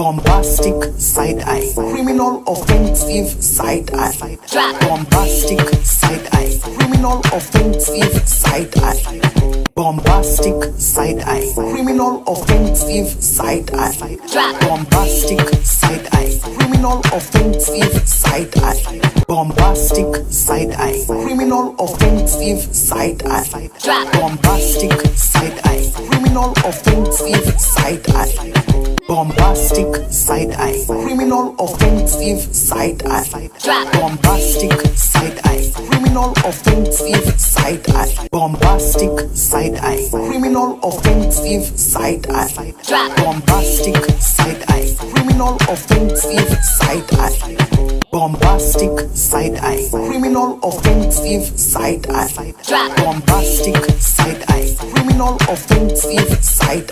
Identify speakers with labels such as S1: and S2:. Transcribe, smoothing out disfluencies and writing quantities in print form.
S1: bombastic side eye, criminal offensive side eye, bombastic side eye, criminal offensive side eye, bombastic side eye, criminal offensive side eye, bombastic side eye, criminal offensive side eye, bombastic side eye, criminal offensive side eye, bombastic side eye, criminal offensive side eye, bombastic side eye, criminal offensive side eye, bombastic side eye, criminal offensive side eye, bombastic side eye, criminal offensive side eye, bombastic side eye, criminal offensive side eye, bombastic side eye, criminal offensive side eye, bombastic side eye, criminal offensive side